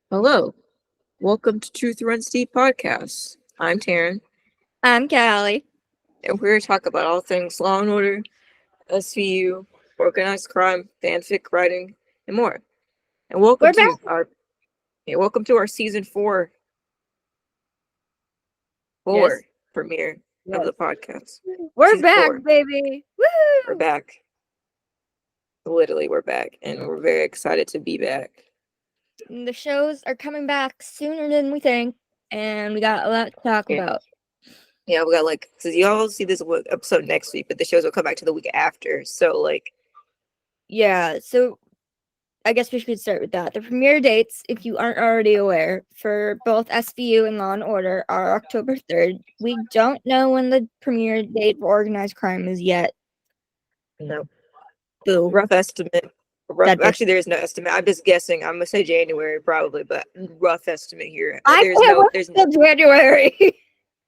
Hello, welcome to Truth Runs Deep podcast. I'm Terryn, I'm Kalli. and we're here to talk about all things Law and Order, SVU, organized crime, fanfic writing, and more. And We're back. welcome to our season four Yes. premiere of Yes. the podcast. We're Season back, 4, baby. we're Woo! back. Literally, we're back, and we're very excited to be back. The shows are coming back sooner than we think, and we got a lot to talk Yeah, about. yeah, we got because y'all see this episode next week, but the shows will come back to the week after. So Yeah, so I guess we should start with that. The premiere dates, if you aren't already aware, for both SVU and Law and Order are October 3rd. We don't know when the premiere date for Organized Crime is yet. no. Boo. Rough estimate. That just Actually, there is no estimate. I'm just guessing. I'm gonna say January probably, but rough estimate here. I can't wait until January.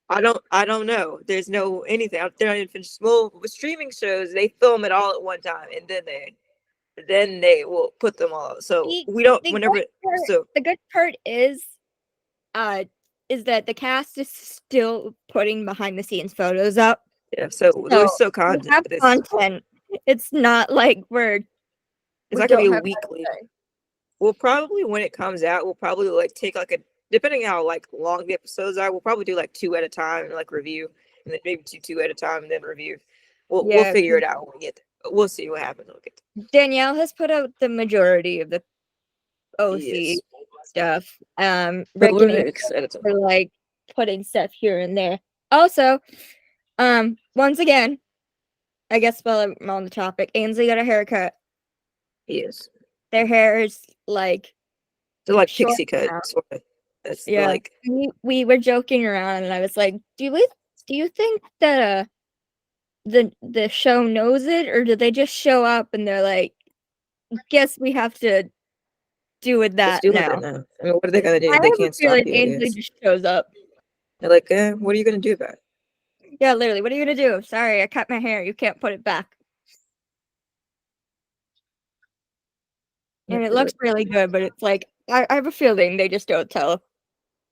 I don't know. There's no anything. They're not even finished. Well, with streaming shows, they film it all at one time, and then they will put them all out. So we don't. Whenever The good part uh is that the cast is still putting behind the scenes photos up. yeah. So there's still We content. have content. It's not like It's we not gonna don't be a have weekly. anything. We'll probably when it comes out, we'll probably take a depending how long the episodes are, we'll probably do 2 at a time and review, and then maybe two at a time and then review. We'll Yeah, figure it out when we get there. We'll see what happens. We'll get there. Danielle has put out the majority of the Yes. OC stuff. But Rick we're and very Amy excited. are putting stuff here and there. Also, once again, I guess while I'm on the topic, Ainsley got a haircut. Yes. Their hair is They're short pixie cut, now. sort of. That's Yeah, we were joking around, and I was like, Do you think that the show knows it, or do they just show up and they're like, guess we have to do with let's that do with it now? now. I mean, what are they gonna I do? have They a can't stop feeling you, I Ainsley guess. just shows up. They're like, what are you gonna do about it? Yeah, literally. What are you gonna do? Sorry, I cut my hair. You can't put it back. And it looks really good, but it's like I have a feeling they just don't tell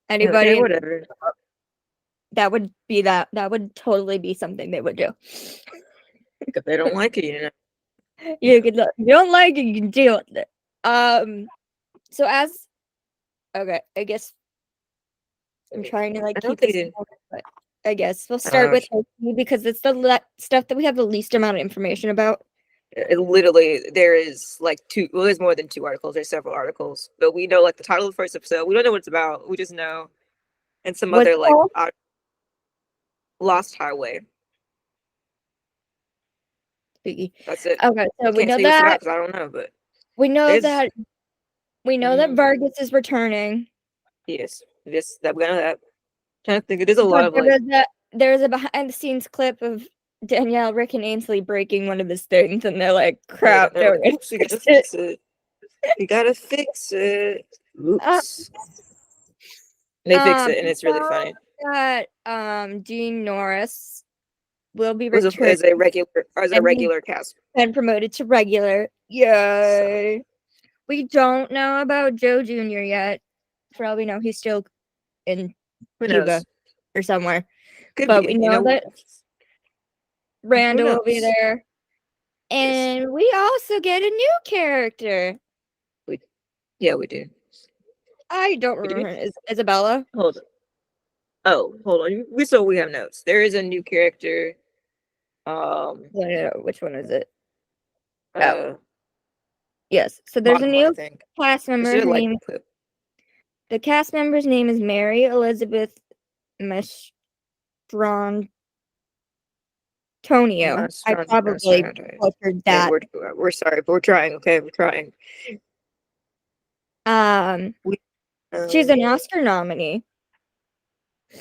anybody. Okay, whatever. That would be that would totally be something they would do. If they don't like it, You don't like it, you can deal with it. So okay, I guess I'm trying to I don't keep think this, but I guess we'll start with OC because it's the stuff that we have the least amount of information about. literally there is two. Well, there's more than 2 articles. There's several articles, but we know the title of the first episode. We don't know what it's about. We just know, and some What's other Lost Highway. That's it. Okay, so we Can't know say what's that. about because I don't know, but We know that Vargas is returning. Yes, that we know that. Trying to think, there's a lot of there's a behind the scenes clip of Danielle, Rick, and Ainsley breaking one of his things, and they're like, "Crap, we gotta fix it. We gotta fix it." Oops. They fix it, and it's really funny. That Dean Norris will be As returned a regular cast and promoted to regular. Yay! So. We don't know about Joe Jr. yet. For all we know, he's still in Cuba or somewhere. But we know that Randall will be there. And we also get a new character. Yeah, we do. I don't remember. Is Isabella? Hold on. We have notes. There is a new character. Which one is it? Yes. So there's a new cast member. The cast member's name is Mary Elizabeth Mastrantonio. I probably butchered that. We're sorry, but we're trying. Okay, we're trying. She's an Oscar nominee.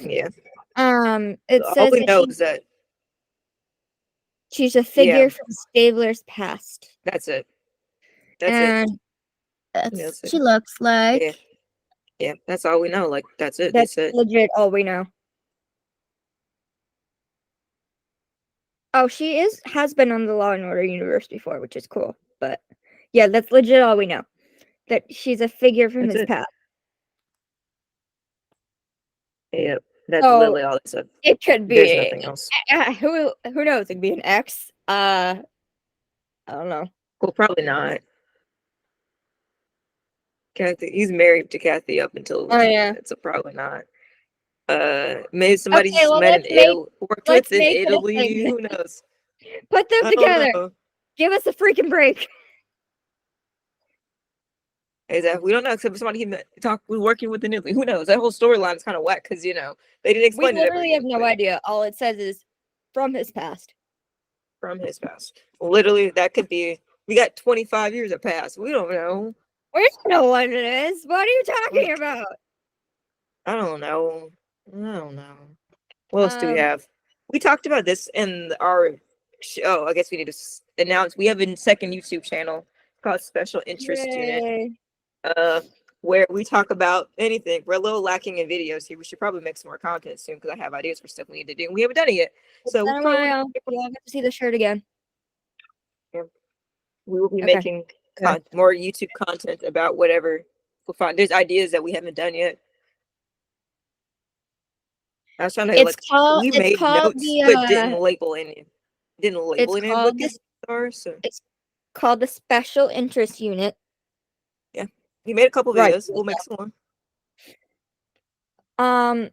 Yeah. It says all we know is that she's a figure from Stabler's past. That's it. She looks like. Yeah, that's all we know. That's it. That's legit all we know. Oh, she has been on the Law and Order universe before, which is cool. But yeah, that's legit all we know. That she's a figure from his past. Yep, that's literally all it said. It could be. There's nothing else. Who knows? It could be an ex. I don't know. Well, probably not. Kathy, he's married to Kathy up until so probably not. Maybe somebody he's met in Italy, worked with in Italy. Who knows? Put them together. Give us a freaking break. Exactly. We don't know except for somebody he met working with in Italy. Who knows? That whole storyline is kind of whack because they didn't explain it. We literally have no idea. All it says is from his past. From his past. Literally, that could be. We got 25 years of past. We don't know. We don't know what it is. What are you talking about? I don't know. What else do we have? We talked about this in our show. I guess we need to announce we have a second YouTube channel called Special Interest Unit. Where we talk about anything. We're a little lacking in videos here. We should probably make some more content soon because I have ideas for stuff we need to do. And we haven't done it yet. So we'll get to see the shirt again. Yeah. We will be making more YouTube content about whatever we'll find. There's ideas that we haven't done yet. I was trying to we made notes but didn't label any. What these are. So it's called the Special Interest Unit. Yeah. We made a couple videos. We'll make some more.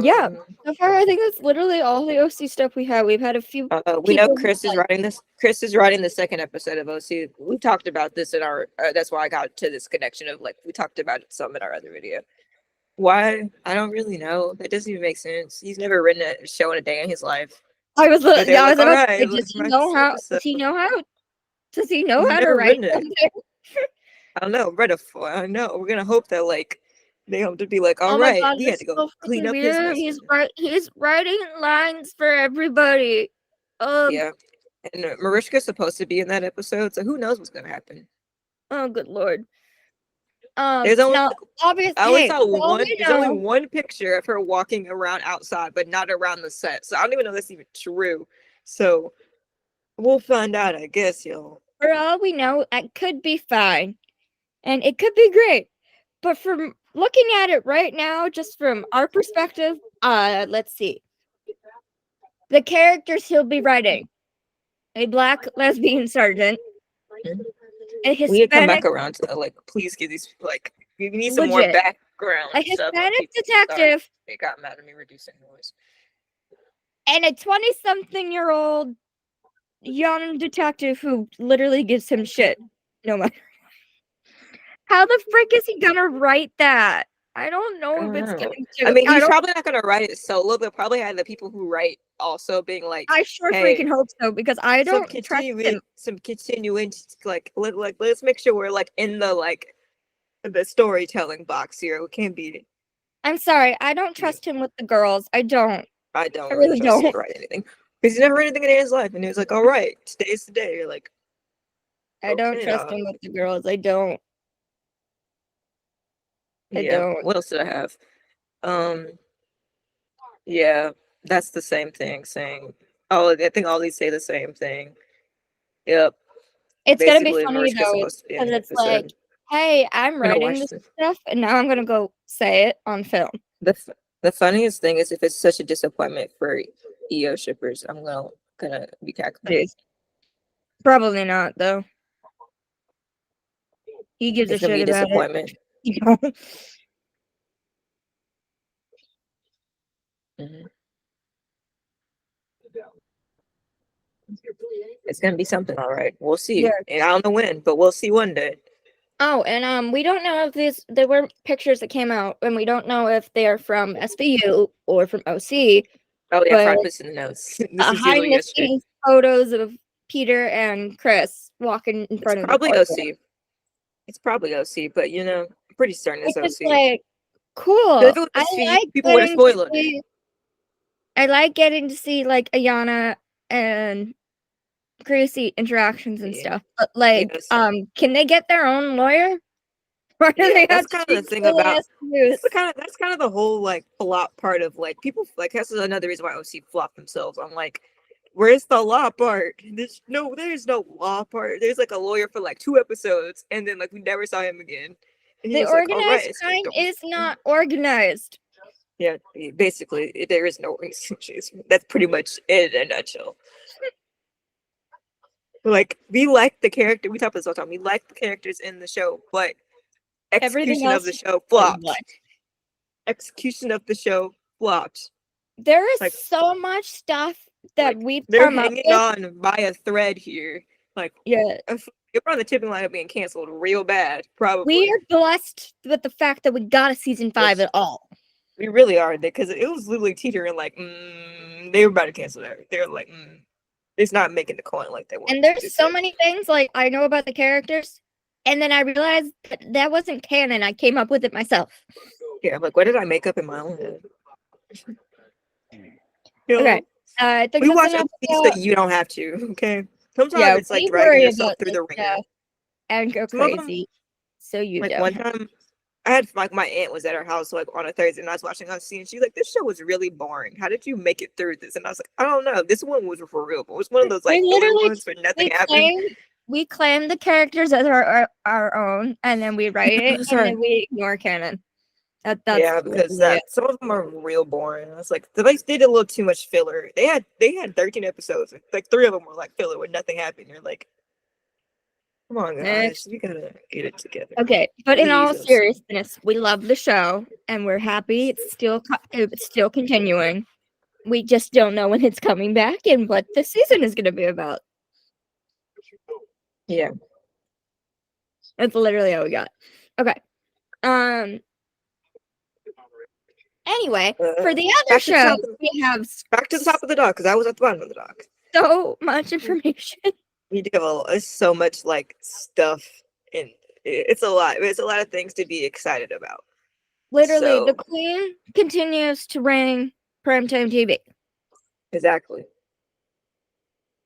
Yeah. So far, I think that's literally all the OC stuff we have. We've had a few. We know Chris is writing this. Chris is writing the second episode of OC. We talked about this in our. That's why I got to this connection of we talked about it some in our other video. Why? I don't really know. That doesn't even make sense. He's never written a show in a day in his life. I was about does he know how? Does he know how? Does he know how to write something? I don't know. I know. We're gonna hope that they have to be all right. God, he had to go clean up his mess. He's writing lines for everybody. Yeah, and Mariska's supposed to be in that episode, so who knows what's gonna happen? Oh, good lord. There's only obviously there's only one picture of her walking around outside, but not around the set. So I don't even know if that's even true. So we'll find out, I guess, y'all. For all we know, it could be fine, and it could be great. But from looking at it right now, just from our perspective, let's see. The characters he'll be writing: a black lesbian sergeant. We need to come back around to please give these we need some more background. A Hispanic detective. They got mad at me reducing noise. And a 20-something-year-old young detective who literally gives him shit. No matter. How the frick is he gonna write that? I don't know if it's gonna. I mean, he's probably not gonna write it solo. They'll probably have the people who write also being I freaking hope so because I don't trust him. Some continuing, let's make sure we're in the storytelling box here. It can't be. I'm sorry, I don't trust him with the girls. I don't. I really trust him to write anything because he's never written anything in his life, and he was like, "All right, today's the day." You're like, I don't trust him with the girls. I don't. I don't. What else did I have? Yeah, that's the same thing. Saying, I think all these say the same thing. Yep. It's gonna be funny though, because it's hey, I'm writing this stuff, and now I'm gonna go say it on film. The funniest thing is if it's such a disappointment for EO shippers, I'm gonna be cackling. Probably not though. He gives a shit about disappointment. It. It's gonna be something, all right. We'll see. And I don't know when, but we'll see one day. Oh, and we don't know if there were pictures that came out, and we don't know if they're from SVU or from OC. Oh yeah, probably in the notes. Behind the scenes photos of Peter and Chris walking in front of probably OC. It's probably OC, but I'm pretty certain it's OC. Cool. People would have spoiled it. I like getting to see Ayana and Gracie interactions and stuff, but can they get their own lawyer? Why do they have kind of the thing about that's kind of the whole flop part of people this is another reason why OC flopped themselves. I'm where's the law part? There's no law part. There's a lawyer for 2 episodes, and then we never saw him again. The organized crime is not organized. Yeah, basically, there is no reason. That's pretty much it in a nutshell. Like, we like the character. We talk about this all the time. We like the characters in the show, but Everything execution of else, the show like, flopped. what? Execution of the show flopped. There is Like, so much stuff that we've they're come up hanging with. on by a thread here. Like, Yeah, we're on the tipping line of being canceled real bad, probably. we are blessed with the fact that we got a season 5 at all. We really are, because it was literally teetering like, they were about to cancel that. They're like, it's not making the coin like they were. And there's so many things like I know about the characters, and then I realized that wasn't canon. I came up with it myself. Yeah, like, what did I make up in my own head? Okay. I think we that's watch enough things that you don't have to. Okay. Sometimes yeah, it's like we dragging worry yourself about through this the ringer. stuff and go Some of them, crazy. So you like don't. one time, I had like my aunt was at our house like on a Thursday, and I was watching us and she's like, "This show was really boring. How did you make it through this?" And I was like, "I don't know. This one was for real. But it was one of those like filler ones where nothing happened." We claim the characters as our own, and then we write it, and then we ignore canon. That's yeah, because some of them are real boring. It's like they did a little too much filler. They had 13 episodes. Like 3 of them were like filler where nothing happened. You're like, come on, guys, we gotta get it together. Okay, but in all seriousness, we love the show, and we're happy it's still continuing. We just don't know when it's coming back and what the season is going to be about. Yeah, that's literally all we got. Okay. Anyway, for the other show, we have back to the top of the dock because I was at the bottom of the dock. So much information. We do have so much like stuff, and it's a lot. It's a lot of things to be excited about. Literally, the Queen continues to reign primetime TV. Exactly.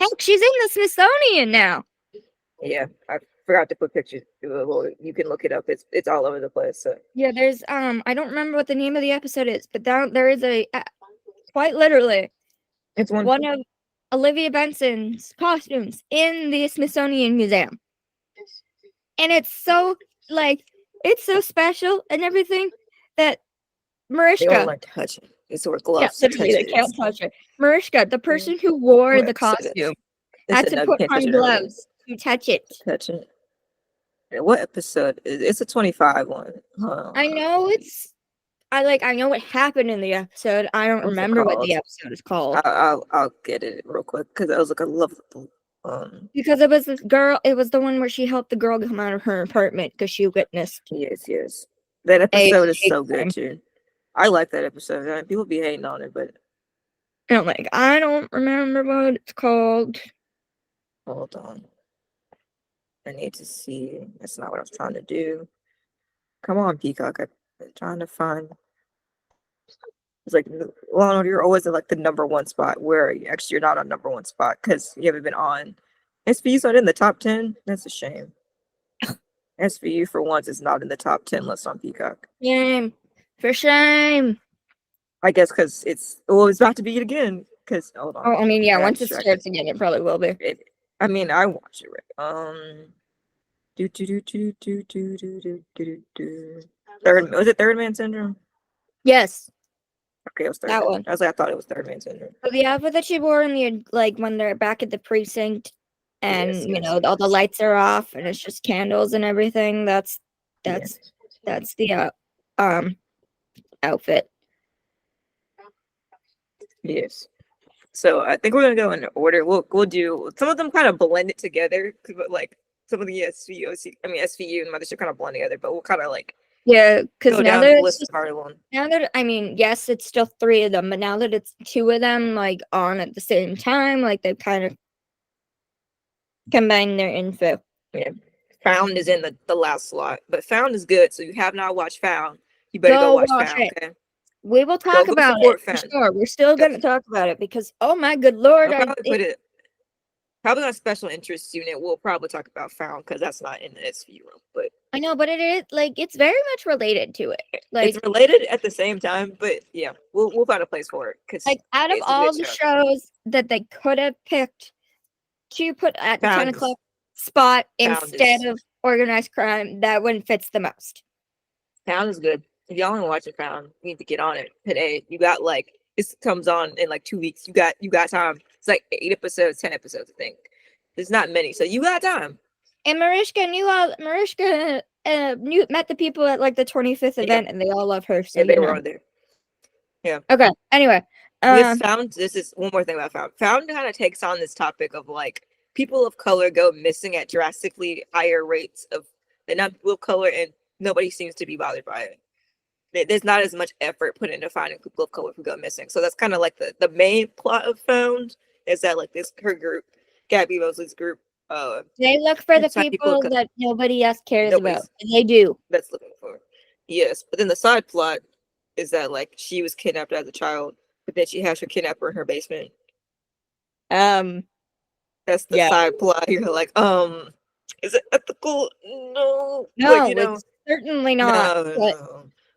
Heck, she's in the Smithsonian now. Yeah, I forgot to put pictures. Well, you can look it up. It's all over the place. So. Yeah, there's I don't remember what the name of the episode is, but there is a quite literally, it's one of Olivia Benson's costumes in the Smithsonian Museum, and it's so special and everything that Mariska. They don't like touch it. It's where gloves. Yeah, they can't touch it. Mariska, the person who wore the costume, had to put on gloves to touch it. Touch it. What episode? It's a 25 one. I know I know what happened in the episode. I don't remember what the episode is called. I'll get it real quick because I was like, I love because it was this girl. It was the one where she helped the girl come out of her apartment because she witnessed. Yes. That episode is so good too. I like that episode. People be hating on it, but I don't remember what it's called. Hold on. I need to see. That's not what I was trying to do. Come on, Peacock. I'm trying to find. It's like, well, you're always in like the number one spot. Where actually you're not on number one spot because you haven't been on. SVU's not in the top 10. That's a shame. SVU for once is not in the top 10 list on Peacock. Shame. For shame. I guess because it's about to be it again. Because hold on. Oh, I mean, yeah. Once it starts again, it probably will be. I mean, I watch it right. Was it Third Man Syndrome? Yes. Okay, it was that one. I thought it was Third Man Syndrome. So the outfit that she wore in the when they're back at the precinct, and all the lights are off, and it's just candles and everything. That's the outfit. Yes. So I think we're gonna go in order. We'll do some of them kind of blended together, but like some of the SVU and Mothership kind of blend together, but we'll kind of like because now that yes, it's still 3 of them, but now that it's 2 of them like on at the same time, like they've kind of combined their info. Yeah, Found is in the last slot, but Found is good. So you have not watched Found, you better go watch Found. It. Okay. We will talk about it for sure. We're still going to talk about it because, oh my good lord, probably on special interest unit. We'll probably talk about Found because that's not in the SVU room. But I know, but it is it's very much related to it. It's related at the same time, but yeah, we'll find a place for it because out of all the shows that they could have picked to put at the 10 o'clock spot instead of Organized Crime, that one fits the most. Found is good. If y'all want to watch it, found you need to get on it today. You got like this comes on in like 2 weeks. You got time. It's like 8 episodes, 10 episodes, I think. There's not many, so you got time. And Mariska met the people at like the 25th event, and they all love her. So yeah, they were on there. Yeah. Okay. Anyway, this is one more thing about Found. Found kind of takes on this topic of like people of color go missing at drastically higher rates than not people of color, and nobody seems to be bothered by it. There's not as much effort put into finding people of color who go missing. So that's kind of like the main plot of Found is that like her group, Gabby Mosley's group, they look for the people that nobody else cares about, and they do. That's looking for. Yes, but then the side plot is that like she was kidnapped as a child, but then she has her kidnapper in her basement. That's the side plot. You're like, is it ethical? No, no, it's certainly not.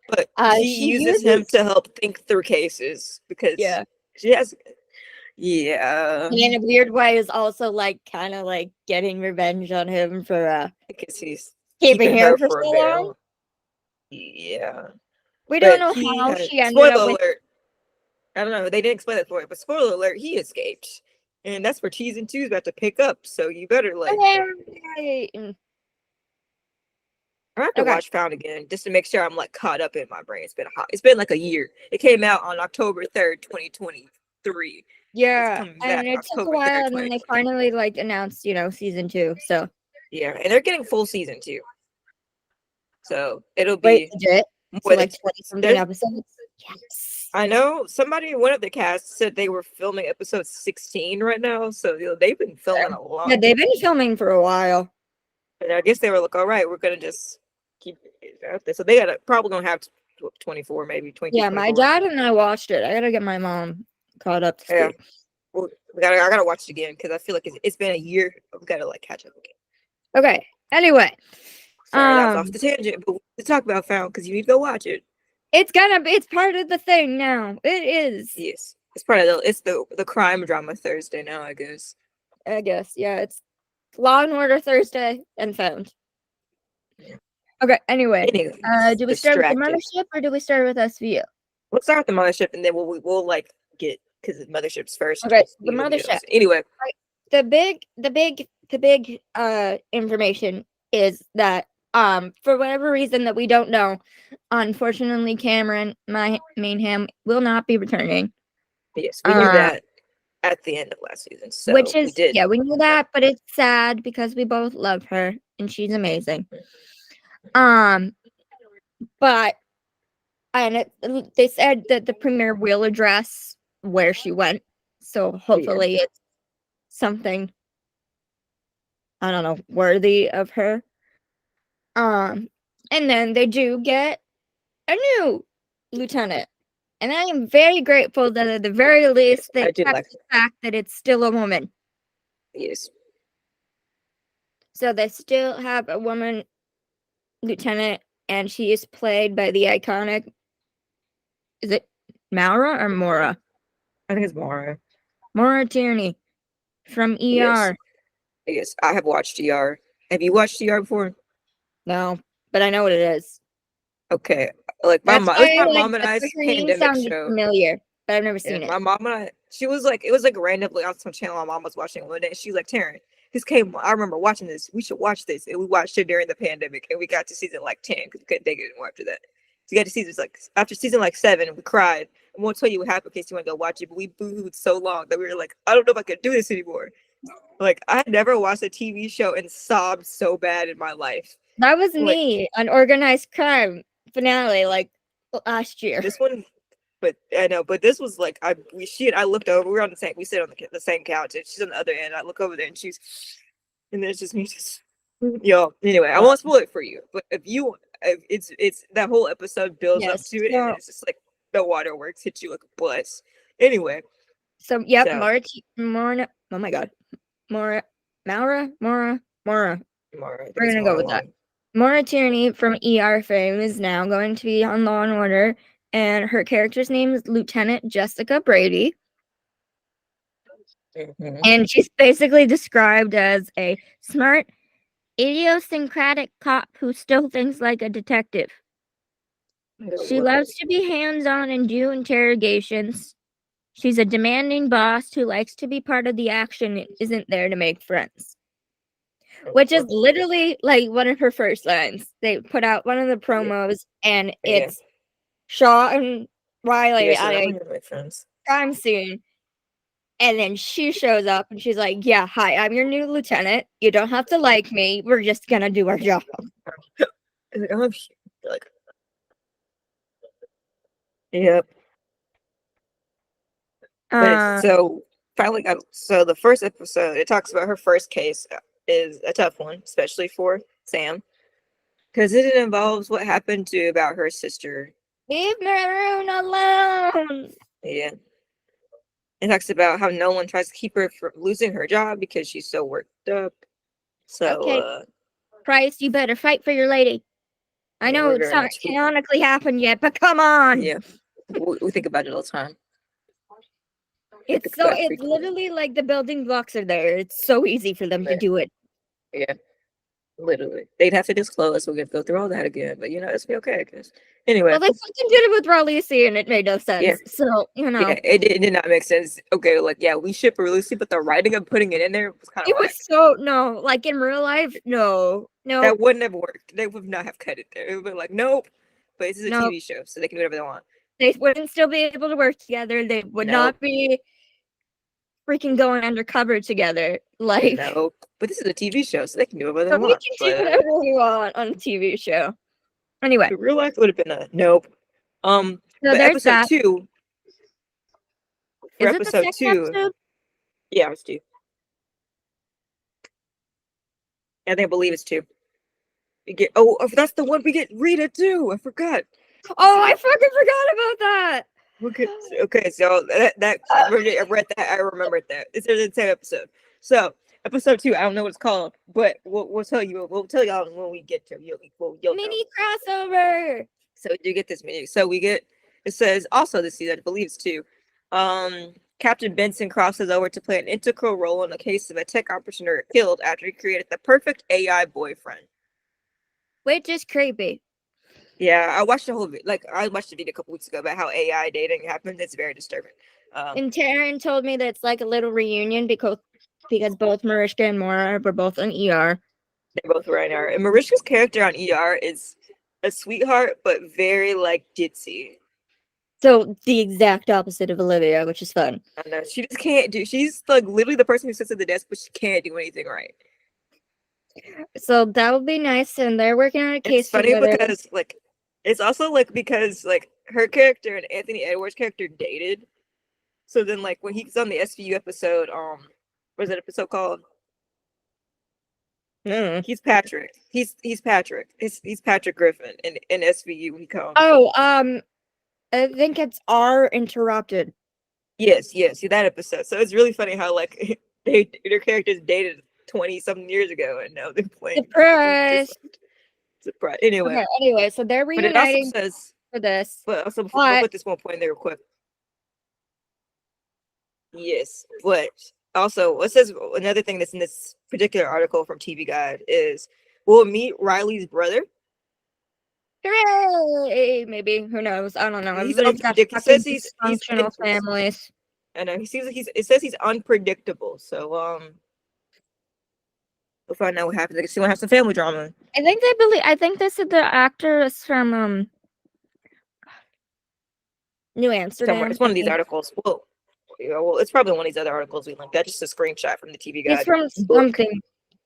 But she uses him to help think through cases because she has. Yeah. And in a weird way is also like kind of like getting revenge on him for because he's keeping her for so long. Yeah. We don't know how she ended up with. Alert. I don't know. They didn't explain it for it, but spoiler alert, he escaped. And that's where T's and Two's about to pick up. So you better like I have to watch Found again just to make sure I'm like caught up in my brain. It's been like a year. It came out on October 3rd, 2023. Yeah, and it took a while, and then they finally like announced, season 2. So yeah, and they're getting full season 2. So it'll be legit. So like 20-something episodes. Yes. I know one of the cast said they were filming episode 16 right now. So they've been filming a lot. Yeah, they've been filming for a while. And I guess they were like, all right, we're gonna just keep it out there. So they probably gonna have 24, maybe 20. Yeah, 24. My dad and I watched it. I gotta get my mom caught up to speed. Yeah. Well, I gotta watch it again because I feel like it's been a year. I've gotta like catch up again. Okay. Anyway. Sorry, that was off the tangent, but to talk about Found because you need to go watch it. It's part of the thing now. It is. Yes. It's part of the crime drama Thursday now, I guess. Yeah. It's Law and Order Thursday and Found. Yeah. Okay, anyway. Do we start with the mothership or do we start with SVU? Let's start with the mothership and then we'll like get because the mothership's first. Okay, the mothership. Anyway. The big information is that for whatever reason that we don't know, unfortunately Cameron Mainham will not be returning. Yes, we knew that at the end of last season. So which is we knew that, but it's sad because we both love her and she's amazing. But they said that the premiere will address where she went. So hopefully it's something, I don't know, worthy of her. And then they do get a new lieutenant. And I am very grateful that at the very least they kept the fact that it's still a woman. Yes. So they still have a woman lieutenant, and she is played by the iconic, is it Maura or Mora? I think it's Maura. Maura Tierney from ER. Yes, I have watched ER. Have you watched ER before? No, but I know what it is. Okay, like my mom and I's pandemic show. Familiar, but I've never seen it. My mom and I, it was like randomly on some channel my mom was watching one day. And she's like, Terryn, this came. I remember watching this. We should watch this, and we watched it during the pandemic, and we got to season like 10 because we couldn't take it anymore after that. So we got to season after season 7, we cried. I won't tell you what happened in case you want to go watch it, but we boohooed so long that we were like, I don't know if I could do this anymore. Like I had never watched a TV show and sobbed so bad in my life. That was me on Organized Crime finale last year. This one, but I know, but this was like I looked over. We were on we sit on the same couch, and she's on the other end. I look over there, and there's just me, Anyway, I won't spoil it for you, but if it's that whole episode builds up to it, and it's just like the waterworks hit you like a bus. Anyway, Maura. Oh my God, Maura. We're gonna go with that. Maura Tierney from ER fame is now going to be on Law and Order, and her character's name is Lieutenant Jessica Brady. Mm-hmm. And she's basically described as a smart, idiosyncratic cop who still thinks like a detective. She loves to be hands-on and do interrogations. She's a demanding boss who likes to be part of the action and isn't there to make friends. Which is literally like one of her first lines. They put out one of the promos and it's Shaw and Riley at a crime scene. And then she shows up and she's like, yeah, hi, I'm your new lieutenant. You don't have to like me. We're just gonna do our job. Like, yep. But so finally so the first episode, it talks about her first case is a tough one, especially for Sam. Because it involves what happened to about her sister. Leave Maroon alone. Yeah. It talks about how no one tries to keep her from losing her job because she's so worked up. So, okay. Price, you better fight for your lady. I know it's not canonically happened yet, but come on. Yeah. We think about it all the time. It's literally like the building blocks are there. It's so easy for them to do it. Yeah. Literally. They'd have to disclose. We're going to go through all that again. But, it's be okay. Because anyway. Well, they fucking did it with Raleigh, and it made no sense. Yeah. So, Yeah, it did not make sense. Okay, we ship Raleigh, but the writing of putting it in there was kind of It was no. Like, in real life, no. That wouldn't have worked. They would not have cut it there. It would be like, nope. But this is a TV show, so they can do whatever they want. They wouldn't still be able to work together. They would not be freaking going undercover together. Like, no, but this is a TV show, so they can do whatever they want. We can do whatever we want on a TV show. Anyway, in real life would have been a nope. So but episode 2. For is episode it the 2, episode? Yeah, it's 2. I believe it's 2. You get that's the one we get Rita too. I forgot. Oh, I fucking forgot about that. Okay, so that I read that. I remembered that. It's in the same episode. So episode 2, I don't know what it's called, but we'll tell you. We'll tell y'all when we get to you'll mini crossover. So you get this mini. So we get. It says also this season, I believe it's 2. Captain Benson crosses over to play an integral role in the case of a tech operator killed after he created the perfect AI boyfriend. Which is creepy. Yeah, I watched the whole I watched the video a couple weeks ago about how AI dating happened. It's very disturbing. And Terryn told me that it's like a little reunion because both Mariska and Maura were both on ER. They both were on ER. And Mariska's character on ER is a sweetheart, but very ditzy. So the exact opposite of Olivia, which is fun. I know. She just can't do. She's literally the person who sits at the desk, but she can't do anything right. So that would be nice, and they're working on a case. It's funny because it's also because her character and Anthony Edwards' character dated. So then when he's on the SVU episode, what's that episode called? He's Patrick. He's Patrick. He's Patrick Griffin in SVU. He comes. Oh, I think it's R Interrupted. Yes, that episode. So it's really funny how their characters dated 20-something years ago, and now they're playing. Surprise. Anyway, so they're reuniting for this. But also, I'll put this one point in there real quick. Yes, but also, it says another thing that's in this particular article from TV Guide is we'll meet Riley's brother. Hooray! Maybe, who knows? I don't know. He's unpredictable. It says he's functional families. I know. It says he's unpredictable. So we'll find out what happens. I guess he want to have some family drama. I think this is the actress from New Amsterdam. Somewhere. It's one of these articles. Well, it's probably one of these other articles we linked. That's just a screenshot from the TV Guide. It's from something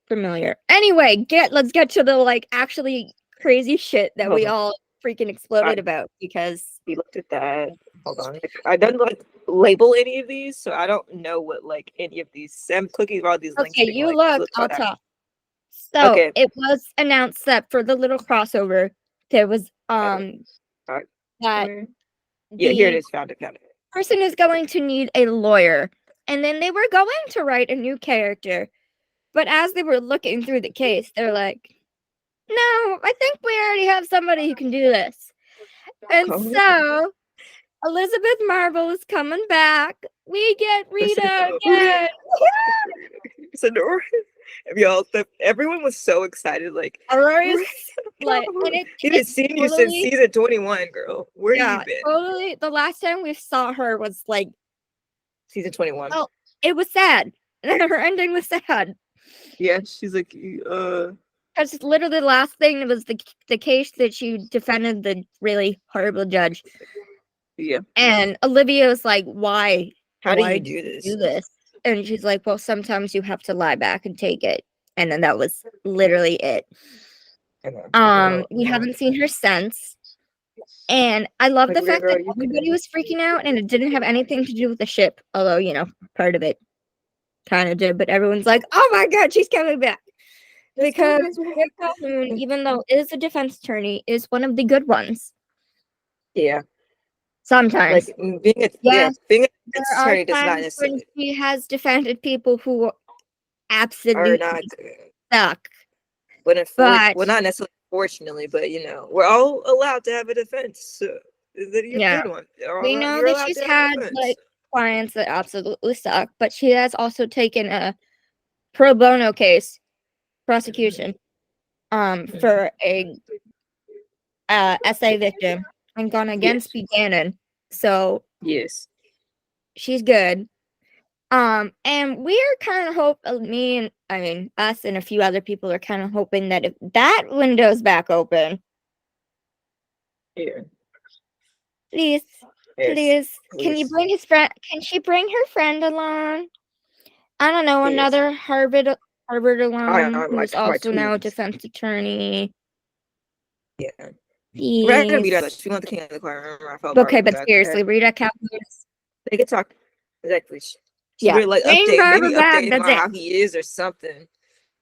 familiar. Anyway, let's get to the actually crazy shit that we all freaking exploded about because we looked at that. Hold on. I don't label any of these, so I don't know what any of these. I'm clicking all these links. Okay, you look. I'll talk. So it was announced that for the little crossover, there was that here it is. Found it. Person is going to need a lawyer, and then they were going to write a new character, but as they were looking through the case, they're like, "No, I think we already have somebody who can do this." And so Elizabeth Marvel is coming back. We get Rita again. Sonora. Y'all, everyone was so excited. Like, Aurora is like, and he didn't see you since totally, season 21, girl. Where you been? Totally. The last time we saw her was like season 21. Oh, it was sad. Her ending was sad. Yeah, she's like, Because literally the last thing was the case that she defended the really horrible judge. Yeah. And Olivia was like, why? How do you do this? And she's like, well, sometimes you have to lie back and take it. And then that was literally it. We haven't seen her since. And I love the fact that everybody was freaking out and it didn't have anything to do with the ship. Although, part of it kind of did. But everyone's like, oh my God, she's coming back. Because Rick Calhoun, even though is a defense attorney, is one of the good ones. Yeah. Sometimes. Like being a defense attorney does not necessarily. When she has defended people who absolutely are not suck. But well, not necessarily fortunately, but we're all allowed to have a defense. So that you're a good one. We know that she's had like clients that absolutely suck, but she has also taken a pro bono case prosecution for a SA victim and gone against Buchanan. So yes, she's good. And we're kind of us and a few other people are kind of hoping that if that window's back open, please, can you bring his friend? Can she bring her friend along? I don't know, another Harvard alum who's also now a defense attorney. Yeah. We're not gonna beat her. She won the King of the Choir. Okay, but seriously, Rita Calhoun. They could talk exactly. She would like update him on how he is or something.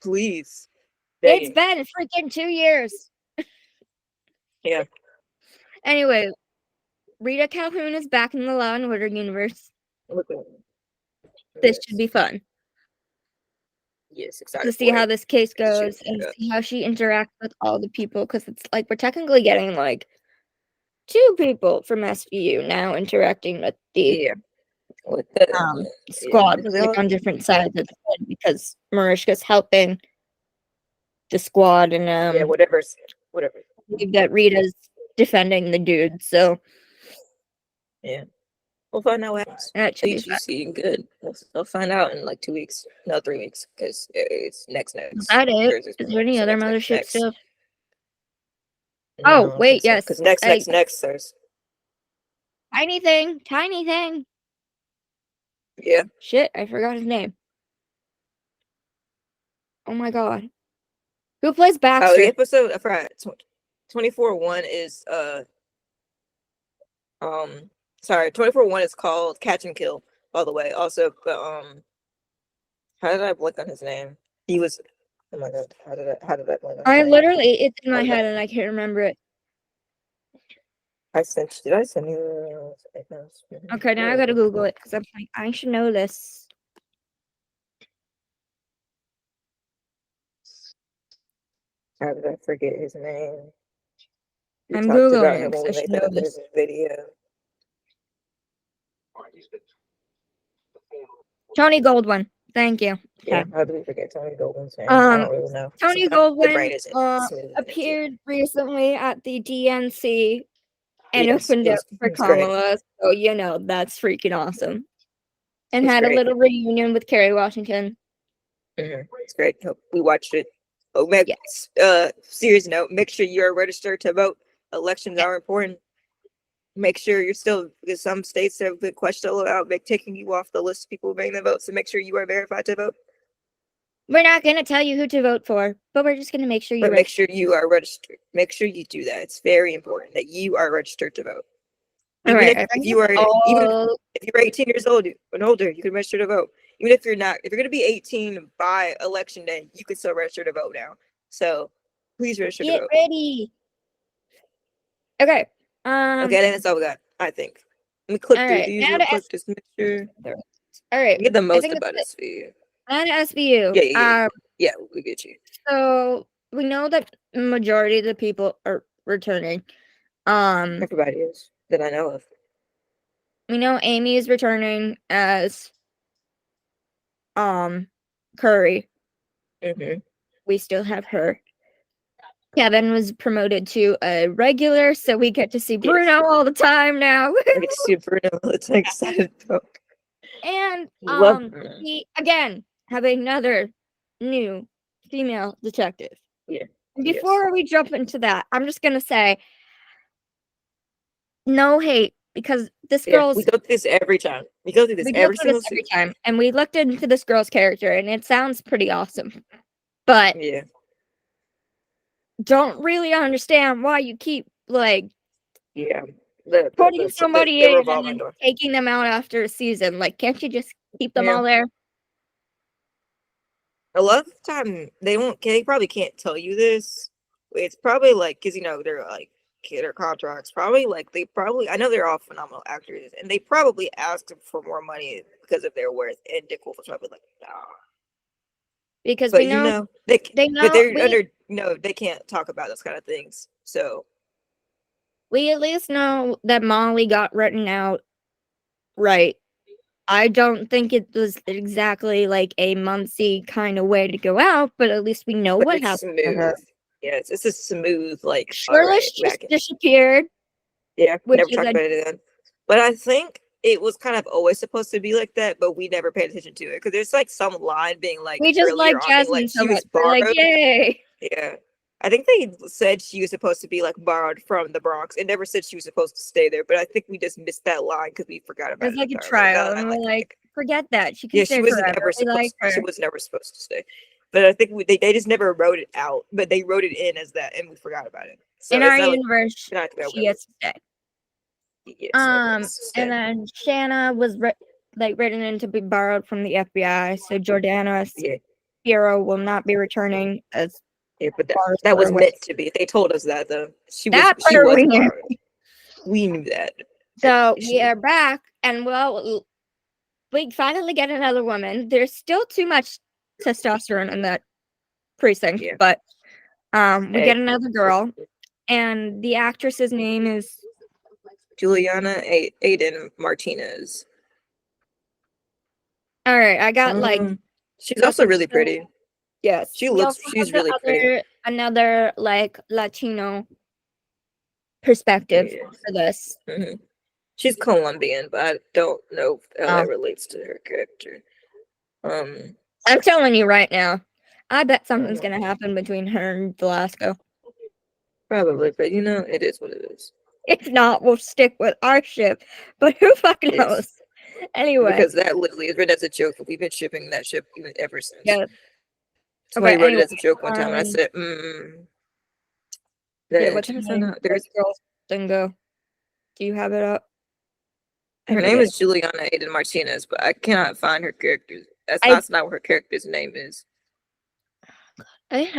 Please. It's been freaking 2 years. Yeah. Anyway, Rita Calhoun is back in the Law and Order universe. This should be fun. Yes, excited to see how this case goes and see how she interacts with all the people, because it's like we're technically getting like 2 people from SVU now interacting with the squad, like on different sides of the head, because Marishka's helping the squad and whatever. That Rita's defending the dude, so yeah. We'll find out what happens. That should be fun. Good. We'll find out in like 2 weeks. No, 3 weeks, because it's next. Is that it? Is there any other mothership stuff? Oh, wait, yes. Because next Thursday. Tiny thing. Yeah. Shit, I forgot his name. Oh my God. Who plays Baxter? Oh, the episode, I forgot. 24-1 is, sorry, 24-1 is called Catch and Kill, by the way. Also, but, how did I blank on his name? He was, oh my God, how did I blank on his name? Literally, it's in my head and I can't remember it. Did I send you? Okay, now I gotta Google it, because I'm like, I should know this. How did I forget his name? I'm Googling him because I should know this video. Tony Goldwyn. Thank you. Yeah, how do we forget Tony Goldwyn's name? I don't really know. Tony Goldwyn appeared recently at the DNC and opened up for Kamala. So that's freaking awesome. And had a little reunion with Kerry Washington. It's great. We watched it. Oh, serious note, make sure you're registered to vote. Elections are important. Make sure you're still, because some states have been questionable about taking you off the list of people making the vote, so make sure you are verified to vote. We're not going to tell you who to vote for, but we're just going to make sure make sure you are registered. Make sure you do that. It's very important that you are registered to vote. Even if you are 18 years old and older, you can register to vote. Even if you're not, if you're going to be 18 by election day, you can still register to vote now. So please register to vote. Get ready. Okay. Okay, that's all we got, I think. Let me click through these real quick just to make sure. All right. Get the most about SVU. And SVU. Yeah, we get you. So we know that the majority of the people are returning. Everybody is that I know of. We know Amy is returning as Curry. We still have her. Kevin was promoted to a regular, so we get to see Bruno all the time now. I get to see Bruno. It's excited about. And Bruno. we again have another new female detective. Yeah. Before we jump into that, I'm just gonna say no hate because this girl's. We go through this every time. We go through this every single time, and we looked into this girl's character, and it sounds pretty awesome. But don't really understand why you keep putting somebody in and then taking them out after a season. Like, can't you just keep them all there? A lot of the time, they probably can't tell you this. It's probably like, because, they're like, their contracts, probably like, I know they're all phenomenal actors, and they probably asked them for more money because of their worth, and Dick Wolf was probably like, nah. Because they know, but they can't talk about those kind of things, so. We at least know that Molly got written out right. I don't think it was exactly like a Muncie kind of way to go out, but at least we know what happened to her. Yeah, it's a smooth, like, Shirley just disappeared. Yeah, we never talked about it again. But I think it was kind of always supposed to be like that, but we never paid attention to it because there's like some line being like, we just like Jasmine so much. Like, yay! Yeah, I think they said she was supposed to be like borrowed from the Bronx. It never said she was supposed to stay there, but I think we just missed that line because we forgot about it. It was like a trial, and we're like, forget that. She can stay she was never supposed. She was never supposed to stay. But I think they just never wrote it out, but they wrote it in as that, and we forgot about it. So in our universe, she has to stay. Yes, and then Shanna was written in to be borrowed from the FBI, so Jordana's hero will not be returning as. Yeah, but that was meant to be. They told us that though. She was borrowed. We knew that. So we are back, and we finally get another woman. There's still too much testosterone in that precinct, but we get another girl, and the actress's name is Juliana Aiden Martinez. All right, I got she's also really pretty. Yes, she's really pretty. Another like Latino perspective for this. Mm-hmm. She's Colombian, but I don't know how that relates to her character. I'm telling you right now, I bet something's gonna happen between her and Velasco. Probably, but it is what it is. If not, we'll stick with our ship. But who fucking knows? Anyway, because that literally is written as a joke, but we've been shipping that ship ever since. Yeah. Somebody wrote it as a joke one time, and I said, what's her name? There's girls Dingo. Do you have it up? Her name is Juliana Aiden Martinez, but I cannot find her character. That's not what her character's name is.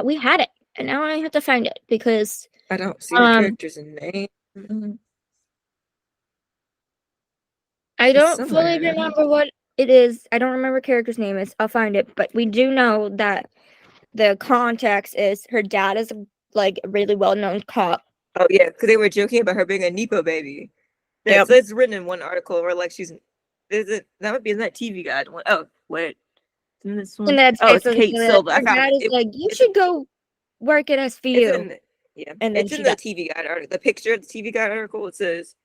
We had it, and now I have to find it because I don't see her character's name. I don't fully remember what it is. I don't remember what character's name is. I'll find it, but we do know that the context is her dad is like a really well-known cop. Oh yeah, because they were joking about her being a Nepo baby. It's written in one article where like that would be in that TV guide one. Oh wait, in this one. It's Kate Silva. I found it. Like you should go work at SVU. And it's in the TV guide article. The picture of the TV guide article. It says,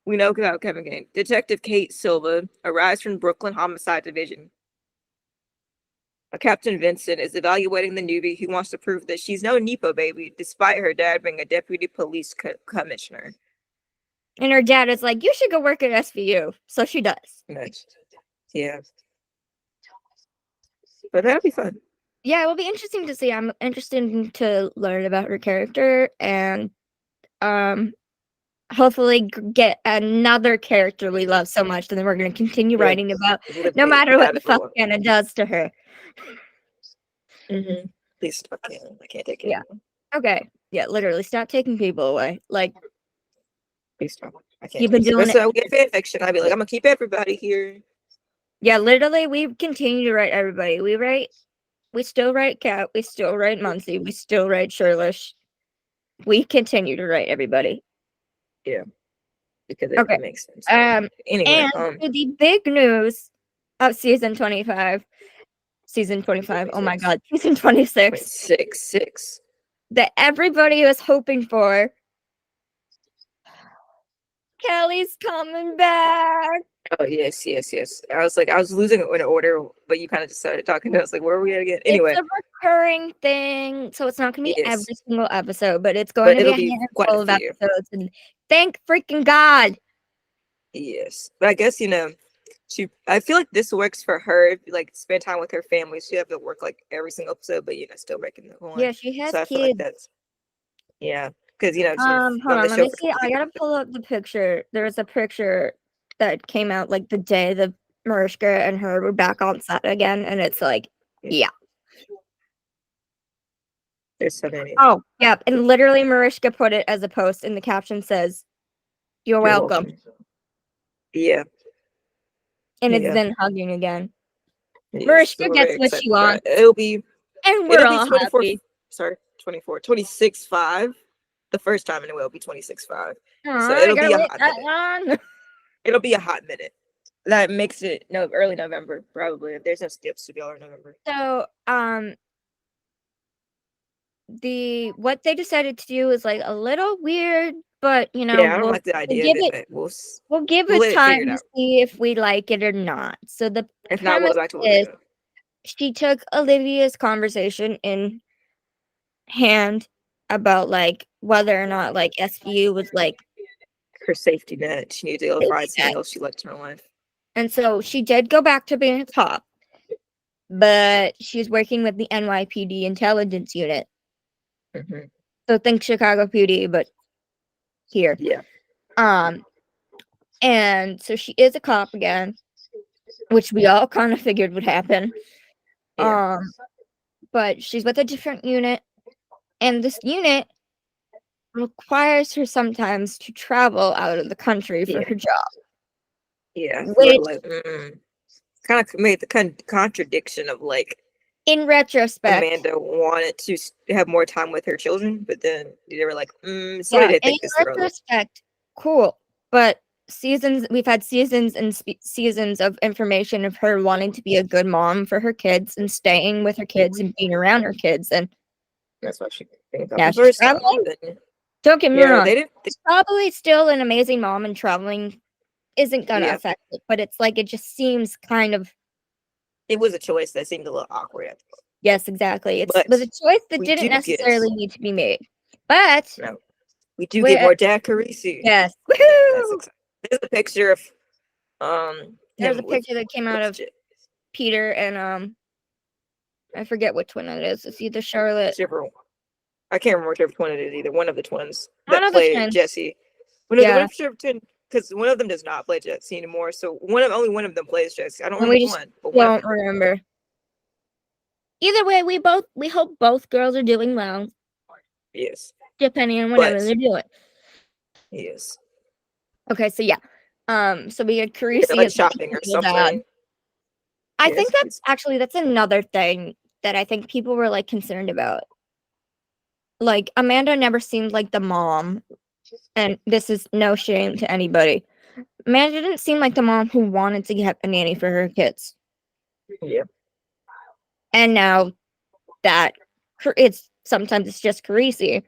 "We know about Kevin Gang. Detective Kate Silva arrives from Brooklyn Homicide Division. Captain Vincent is evaluating the newbie who wants to prove that she's no Nepo baby, despite her dad being a deputy police commissioner." And her dad is like, "You should go work at SVU." So she does. Yeah. But that'll be fun. Yeah, it will be interesting to see. I'm interested to learn about her character and hopefully get another character we love so much, and then we're going to continue writing about no matter what the fuck Anna does to her. Please stop. I can't take it. Yeah. Okay. Yeah, literally, stop taking people away. Like, please stop. I can't. You've been doing it. So we get fan fiction. I'd be like, I'm gonna keep everybody here. Yeah, literally, we continue to write everybody. We still write Kat. We still write Muncie. We still write Shirlish. We continue to write everybody. Yeah, because it makes sense. Anyway, and the big news of season 25. season 25. Oh my god, season 26. 6. That everybody was hoping for. Kelly's coming back. Oh yes. I was losing it in order, but you kind of just started talking. I was like, where are we gonna get? Anyway, it's a recurring thing, so it's not gonna be every single episode, but it's but going to be it'll a be quite handful a of few. episodes. And thank freaking God. Yes, but I guess I feel like this works for her. Like spend time with her family. She have to work like every single episode, but still making the one. Yeah, she has So I kids. feel like that's because hold on, let me see. I gotta pull up the picture. There was a picture that came out like the day the Mariska and her were back on set again, and it's like, yeah. There's so many. Oh, yeah, and literally Mariska put it as a post, and the caption says, "You're welcome." Yeah. And it's then hugging again. Yes, Mariska so gets what she wants. It'll be all 24. Happy. Sorry, 24, 26.5 the first time, and it will be 26.5. So it'll be a hot minute. It'll be a hot minute. That makes it early November, probably. If there's no skips to be early November. So, what they decided to do is like a little weird, but I don't like the idea of it. We'll give it time to see if we like it or not. So the premise is she took Olivia's conversation in hand about like whether or not like SVU was like her safety net. She needed to go find something else she liked in her life. And so she did go back to being a cop, but she's working with the NYPD intelligence unit. Mm-hmm. So think Chicago PD, but here. Yeah. And so she is a cop again, which we all kind of figured would happen. Yeah. But she's with a different unit, and this unit requires her sometimes to travel out of the country for her job. Yeah. Which kind of made the contradiction of like, in retrospect, Amanda wanted to have more time with her children, but then they were like, in retrospect, cool. But we've had seasons and seasons of information of her wanting to be a good mom for her kids and staying with her kids and being around her kids, and that's what she thinks. Now she's traveling. Don't get me wrong. She's probably still an amazing mom, and traveling isn't gonna affect it. But it's like it just seems kind of. It was a choice that seemed a little awkward. Yes, exactly. It was a choice that didn't necessarily need to be made. But we do get more Dad Carisi. Yes. There's a picture of there's a picture that came out of Peter and I forget which one it is. It's either Charlotte. I can't remember which one it is either. One of the twins that played Jesse. Because one of them does not play Jesse anymore. So only one of them plays Jesse. I don't remember one. But don't remember. Either way, we hope both girls are doing well. Yes. Depending on whatever they're doing. Yes. Okay, so yeah. So we had Carisi like shopping or something. I think that's another thing that I think people were like concerned about. Like Amanda never seemed like the mom, and this is no shame to anybody. Amanda didn't seem like the mom who wanted to get a nanny for her kids. Yeah. And now that sometimes it's just Carisi.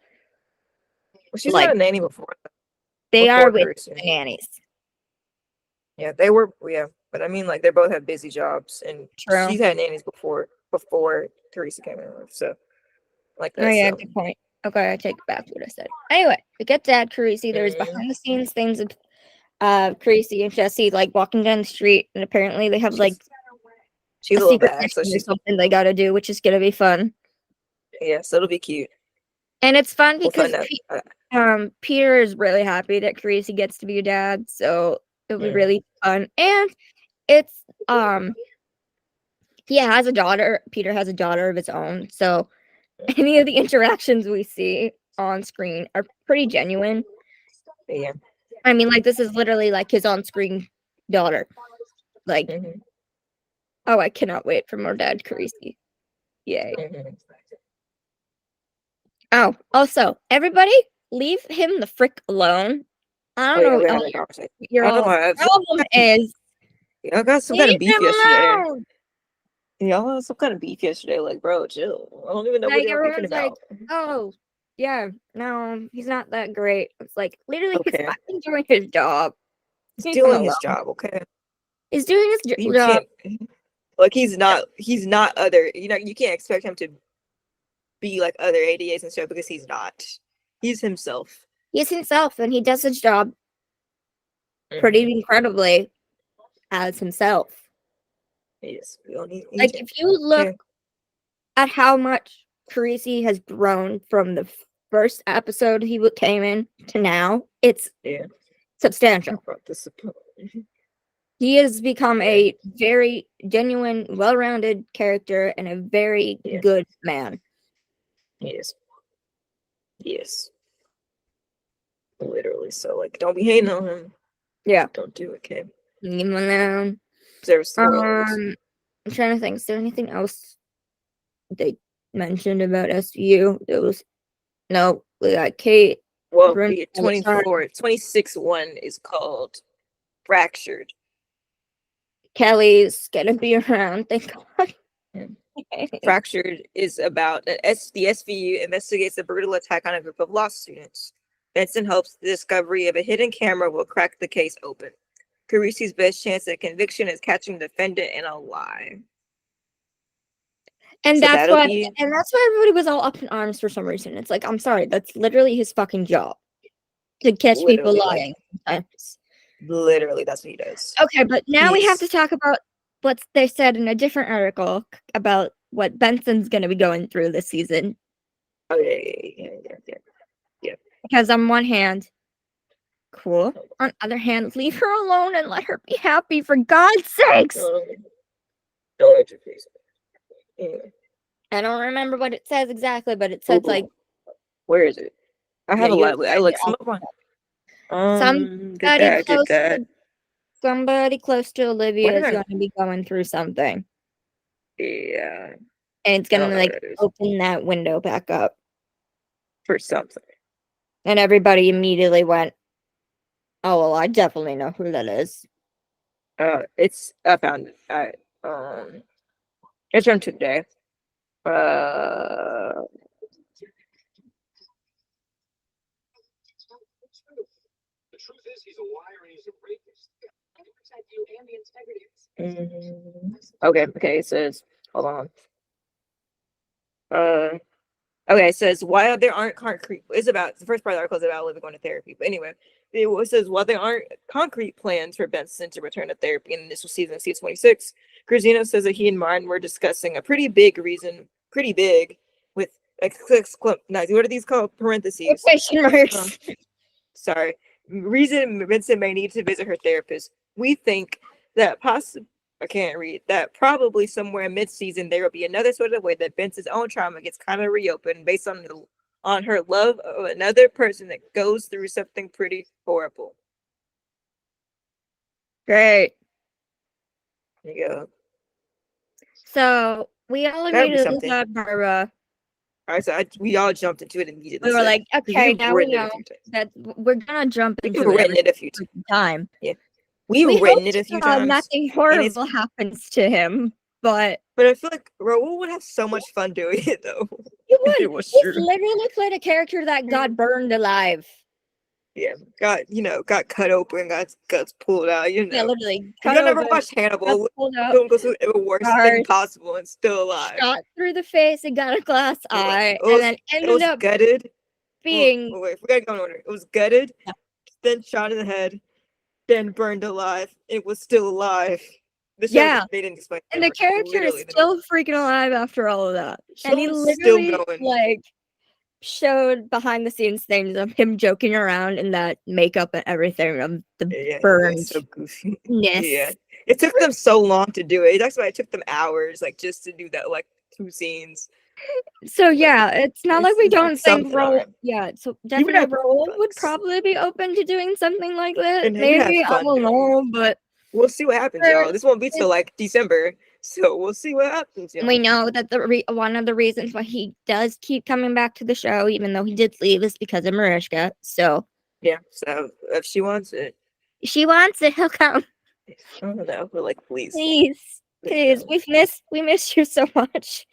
Well, she's not a nanny before. They are with the nannies. Yeah, they were. Yeah, but I mean, like they both have busy jobs, and she's had nannies before Teresa came in. So, like that. Oh yeah, good point. Okay, I take back what I said. Anyway, we get Dad Carisi. There's behind the scenes things of Carisi and Jesse like walking down the street, and apparently they have like she's a secret mission or something they got to do, which is gonna be fun. Yeah, so it'll be cute. And it's fun because Peter is really happy that Carisi gets to be a dad, so it'll be really fun. And it's he has a daughter. Peter has a daughter of his own, so any of the interactions we see on screen are pretty genuine. Yeah. I mean, like this is literally like his on-screen daughter. Like, oh, I cannot wait for more Dad Carisi. Yay. Oh, also, everybody, leave him the frick alone. I don't know what your problem is. I got some kind of beef yesterday. Y'all had some kind of beef yesterday. Like, bro, chill. I don't even know what y'all beefing about. Oh, yeah, no, he's not that great. It's like, literally, he's Okay. fucking doing his job. He's doing his job, okay? He's doing his You job. can't, like, he's not other, you can't expect him to be like other ADAs and stuff because he's not. He's himself. He's himself, and he does his job pretty incredibly as himself. Yes. Like, if you look at how much Carisi has grown from the first episode he came in to now, it's substantial. He has become a very genuine, well-rounded character and a very good man. Yes. Yes. Literally. So, like, don't be hating on him. Yeah. Don't do it, okay? Leave him alone. I'm trying to think. Is there anything else they mentioned about SVU? There was no. We got Kate. Well, 26-1 is called Fractured. Kelly's gonna be around. Thank God. Fractured is about the SVU investigates a brutal attack on a group of law students. Benson hopes the discovery of a hidden camera will crack the case open. Carisi's best chance at conviction is catching the defendant in a lie. And so that's why everybody was all up in arms for some reason. It's like, I'm sorry, that's literally his fucking job. To catch people lying. Literally, that's what he does. Okay, but now we have to talk about what they said in a different article about what Benson's going to be going through this season. Oh, yeah. Because on one hand, cool. On the other hand, leave her alone and let her be happy, for God's sakes! Don't interface. Anyway. I don't remember what it says exactly, but it says like... Where is it? I have a lot. I like some of somebody close to Olivia is going to be going through something. Yeah. And it's going to like open that window back up. For something. And everybody immediately went, oh, well, I definitely know who that is. I found it. It's from today. The truth is, he's a liar and he's a rapist. I can protect you and the integrity. Okay, it says, hold on. Okay, it says, while there aren't concrete, it's about, the first part of the article is about Olivia going to therapy. But anyway, it says, while there aren't concrete plans for Benson to return to therapy in the initial season of season 26, Grazino says that he and Martin were discussing a pretty big, with, what are these called? Parentheses. Quotation marks. Sorry. Reason Vincent may need to visit her therapist. We think that that probably somewhere mid-season there will be another sort of way that Vincent's own trauma gets kind of reopened based on her love of another person that goes through something pretty horrible. Great. There you go. So we all immediately thought Barbara. All right, so we all jumped into it immediately. We were like, okay, now we know that we're gonna jump into it. We've written it a few times. Yeah, we've written it a few times. Nothing horrible happens to him, but I feel like Raul would have so much fun doing it though. He would. He literally played a character that got burned alive. Yeah, got cut open, got guts pulled out. Yeah, literally. You never watched Hannibal? Don't go through the worst thing possible and still alive. Shot through the face and got a glass eye, and then ended up gutted. Being. Wait, we gotta go in order. It was gutted, then shot in the head, then burned alive. It was still alive. They didn't explain. And the character is still freaking alive after all of that, and he literally showed behind the scenes things of him joking around in that makeup and everything of the burned so goofy. Yeah, it took them so long to do it. That's why it took them hours, just to do that, 2 scenes. So it's not like we don't think Raul. Yeah, so definitely Raul would probably be open to doing something like that. Maybe I don't know, but we'll see what happens, y'all. This won't be till December. So we'll see what happens. We know that one of the reasons why he does keep coming back to the show, even though he did leave, is because of Mariska. So so if she wants it, he'll come. I don't know, but please. Please, we missed you so much.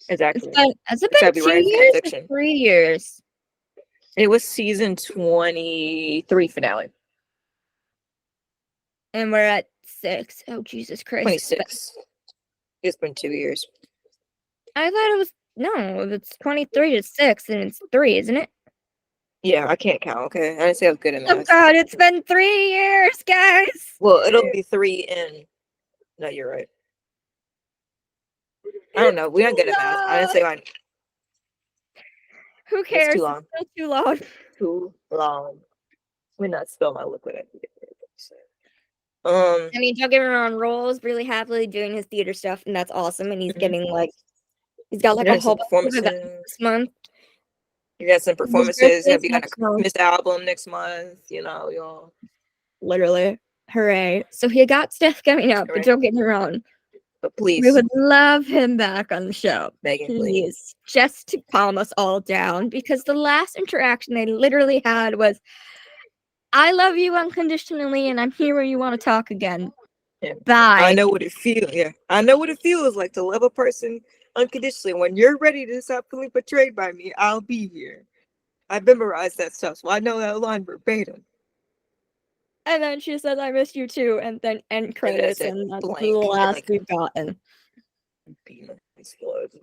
Exactly. Has it been 2 years or 3 years? It was season 23 finale. And we're at 6. Oh, Jesus Christ. 26. It's been 2 years. I thought it was, no, it's 23 to 6, and it's 3, isn't it? Yeah, I can't count, okay? I didn't say I was good in math. Oh, God, it's been 3 years, guys! Well, it'll be 3 in... No, you're right. I don't know. We aren't good at math. I didn't say mine. Who cares? It's too long. It's still too long. Too long. Let me not spill my liquid. I mean, don't get me wrong, Roll's really happily doing his theater stuff, and that's awesome. And he's getting like, he's got like a whole bunch of events this month. You got some performances. You got a Christmas album next month. You know, y'all. Literally, hooray! So he got stuff coming up, but don't get me wrong. But please, we would love him back on the show. Megan, please, just to calm us all down, because the last interaction they literally had was, "I love you unconditionally, and I'm here when you want to talk again." Yeah. Bye. I know what it feels. Yeah, I know what it feels like to love a person unconditionally. When you're ready to stop feeling betrayed by me, I'll be here. I memorized that stuff, so I know that line verbatim. And then she says, "I miss you too," and then end credits, and that's the last we've gotten.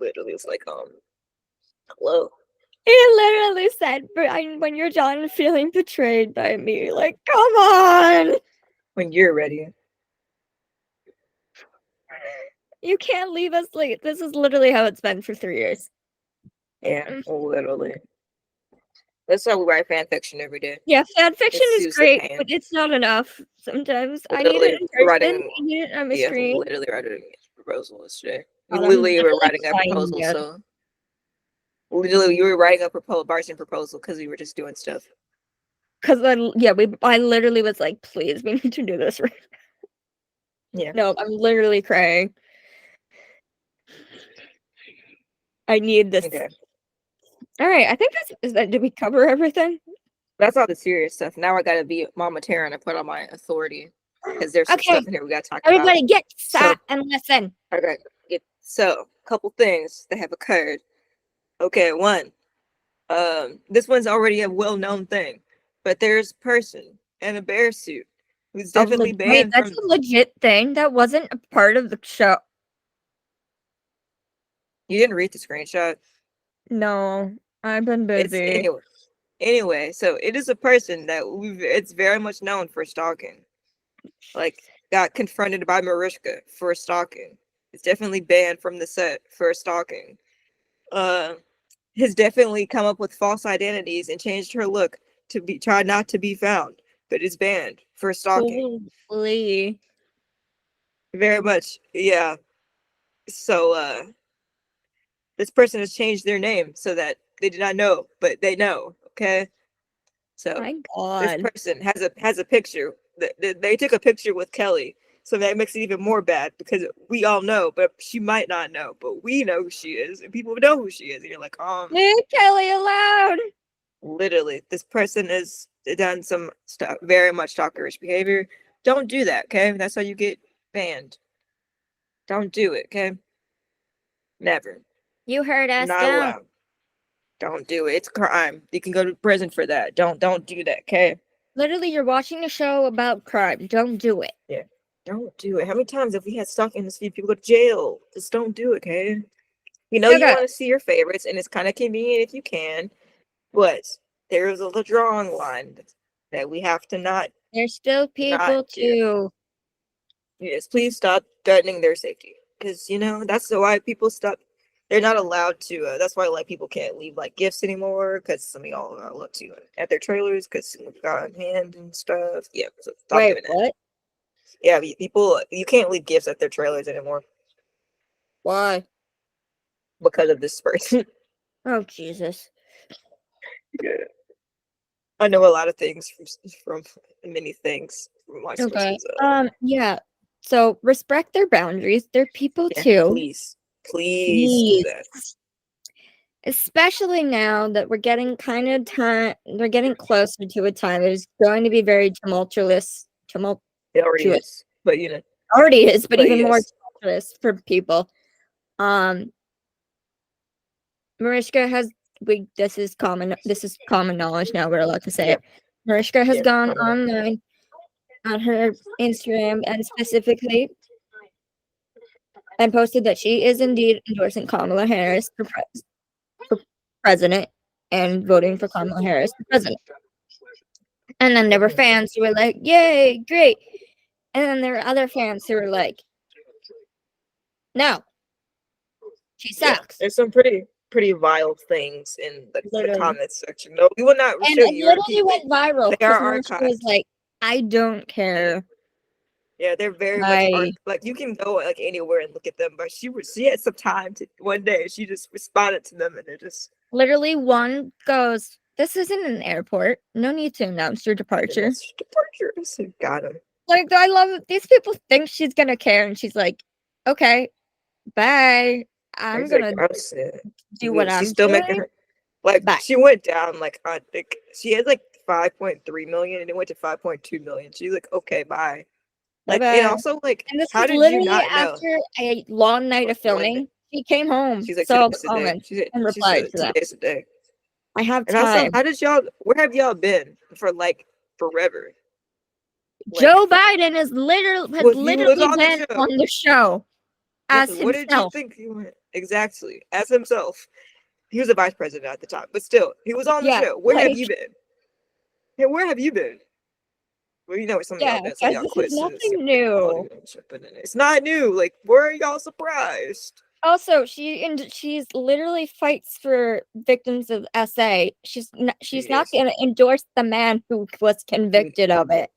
Literally, it's like, hello. He literally said, "When you're done feeling betrayed by me," like, come on. When you're ready. You can't leave us late. This is literally how it's been for 3 years. Yeah, literally. That's how we write fan fiction every day. Yeah, fan fiction is great, but it's not enough. Sometimes I need it in person. I need it on my screen. Literally writing a proposal yesterday. We literally were writing a proposal, so literally you were writing a Barson proposal because we were just doing stuff. Because I literally was like, please, we need to do this right now. Yeah. No, I'm literally crying. I need this. Okay. All right, I think did we cover everything? That's all the serious stuff. Now I gotta be Mama Terryn and put on my authority, because there's some stuff in here we gotta talk about. Everybody get sat and listen. Okay, so a couple things that have occurred. Okay, one, this one's already a well-known thing, but there's a person in a bear suit who's definitely banned. That's a legit thing. That wasn't a part of the show. You didn't read the screenshot? No, I've been busy. Anyway, so it is a person that it's very much known for stalking. Like, got confronted by Mariska for stalking. It's definitely banned from the set for stalking. Has definitely come up with false identities and changed her look to try not to be found, but is banned for stalking. Holy. Very much, yeah. So, this person has changed their name so that they did not know, but they know. Okay, so my God, this person has a picture. They took a picture with Kelly, so that makes it even more bad because we all know, but she might not know, but we know who she is, and people know who she is. And you're like, leave Kelly alone. Literally, this person has done some stuff, very much stalkerish behavior. Don't do that, okay? That's how you get banned. Don't do it, okay? Never. You heard us. Not allowed. Don't do it. It's a crime. You can go to prison for that. Don't do that, okay? Literally, you're watching a show about crime. Don't do it. Yeah. Don't do it. How many times have we had stalking in this feed? People go to jail. Just don't do it, okay? You know you want to see your favorites, and it's kind of convenient if you can, but there's a drawing line that we have to not. There's still people too. Yes, please stop threatening their safety, because that's why people stop. They're not allowed to. That's why people can't leave gifts anymore, because some of y'all are allowed to at their trailers because we've got on hand and stuff. Yeah. So stop doing that. What? Yeah, people, you can't leave gifts at their trailers anymore. Why? Because of this person. Oh Jesus. Yeah. I know a lot of things from many things from my sources. Yeah. So respect their boundaries. They're people too. Please do that. Especially now that we're getting we're getting closer to a time that is going to be very tumultuous. It already is, but already is, but even more this for people. Mariska has this is common knowledge now, we're allowed to say it. Mariska has gone online on her Instagram and specifically and posted that she is indeed endorsing Kamala Harris for president and voting for Kamala Harris for president. And then there were fans who were like, yay, great. And then there were other fans who were like, no, she sucks. There's some pretty vile things in the comments section. No, we will not show you. And it literally went viral because Mariska was like, I don't care. Yeah, they're very much like you can go like anywhere and look at them, but she had some time to one day. She just responded to them, and it just literally one goes, "This isn't an airport. No need to announce your departure." So got him. Like I love it. These people think she's gonna care, and she's like, "Okay, bye. I'm gonna do what I'm still doing." Making her like bye. She went down like I think she had like 5.3 million, and it went to 5.2 million. She's like, "Okay, bye." Like, and also, like, and this how did you not after know? A long night of filming, she came home, she's like, saw the comments, and replied to them. I have time. Also, how did y'all? Where have y'all been for like forever? Like, Joe Biden has literally been on the show as himself. What did you think he went exactly as himself? He was a vice president at the time, but still, he was on the show. Where have you been? Hey, where have you been? Well, you know what some of y'all did. Some of y'all quit. Nothing new. It's not new. Like, where are y'all surprised? Also, she's literally fights for victims of SA. She's not going to endorse the man who was convicted of it.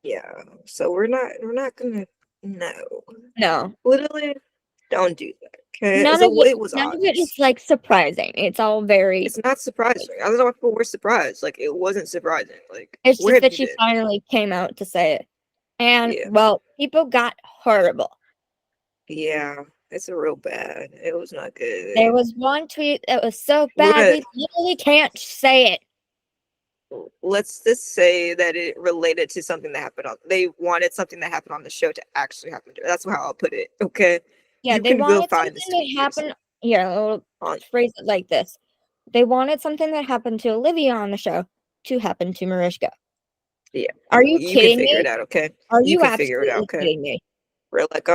Yeah. So we're not gonna no. Literally, don't do that. Okay. None of it is like surprising. It's all very. It's not surprising. I don't know why people were surprised. Like it wasn't surprising. Like it's just that she finally came out to say it, and well, people got horrible. Yeah, it's a real bad. It was not good. There was one tweet that was so bad we literally can't say it. Let's just say that it related to something that happened they wanted something that happened on the show to actually happen to her. That's how I'll put it. Okay. Yeah, they wanted something that happened. Yeah, I'll phrase it like this. They wanted something that happened to Olivia on the show to happen to Mariska. Yeah. Are you kidding me? You can figure it out, okay? Are you figure it out, okay? Kidding me? We're like,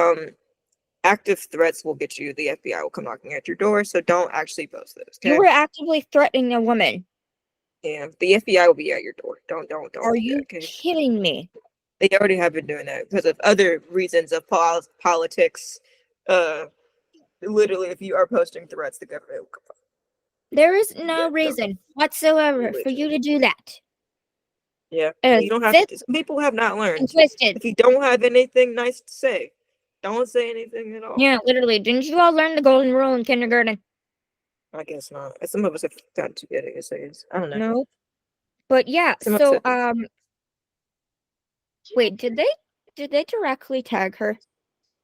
active threats will get you. The FBI will come knocking at your door, so don't actually post those. Okay? You were actively threatening a woman. Yeah, the FBI will be at your door. Don't. Are you kidding me? They already have been doing that because of other reasons of politics. Literally, if you are posting threats, the government will come. There is no reason whatsoever for you to do that. Yeah, you don't have to. People have not learned. If you don't have anything nice to say, don't say anything at all. Yeah, literally. Didn't you all learn the golden rule in kindergarten? I guess not. Some of us have gotten too good at it. I don't know. No, but yeah. So wait, did they directly tag her?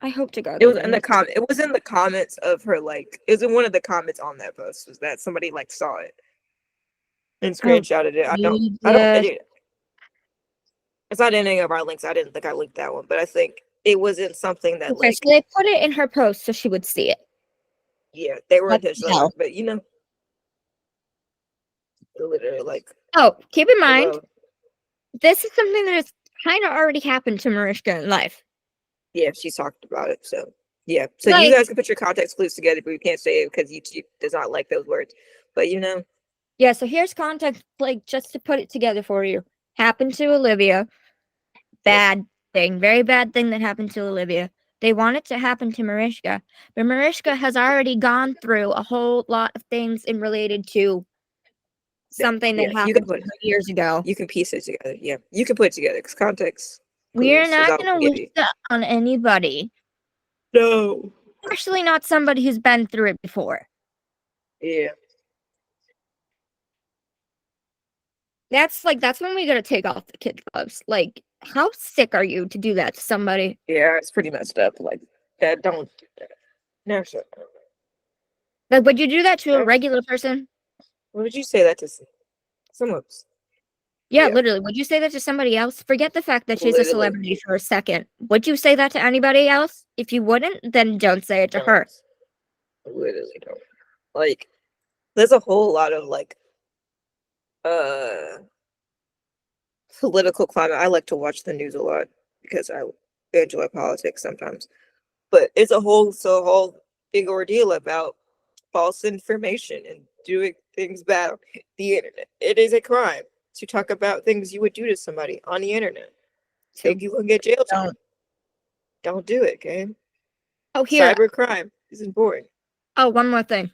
I hope to God. It was in the comment. It was in the comments of her. Like, it was in one of the comments on that post. Was that somebody like saw it and screenshotted it? I don't edit. It's not in any of our links. I didn't think I linked that one, but I think it was in something that so they put it in her post so she would see it. Yeah, they were intentional, but you know, literally like. Oh, keep in mind, this is something that has kind of already happened to Mariska in life. Yeah, she's talked about it. So yeah, so you guys can put your context clues together, but you can't say it because YouTube does not like those words. But you know. Yeah, so here's context, like just to put it together for you. Happened to Olivia. Bad thing, very bad thing that happened to Olivia. They want it to happen to Mariska, but Mariska has already gone through a whole lot of things in related to something that happened years ago. You can piece it together. Yeah, you can put it together because context. We're not going to wish that on anybody. No. Especially not somebody who's been through it before. Yeah. That's when we gotta take off the kid gloves. Like, how sick are you to do that to somebody? Yeah, it's pretty messed up. Like that. Don't do that. Never should. Like, would you do that to a regular person? What would you say that to some of us? Yeah, literally. Would you say that to somebody else? Forget the fact that she's a celebrity for a second. Would you say that to anybody else? If you wouldn't, then don't say it to her. Literally don't. Like, there's a whole lot of like political climate. I like to watch the news a lot because I enjoy politics sometimes. But it's a whole big ordeal about false information and doing things bad on the internet. It is a crime to talk about things you would do to somebody on the internet. Think you can get jail time. Don't do it, okay? Oh, here. Cyber crime is important. Oh, one more thing.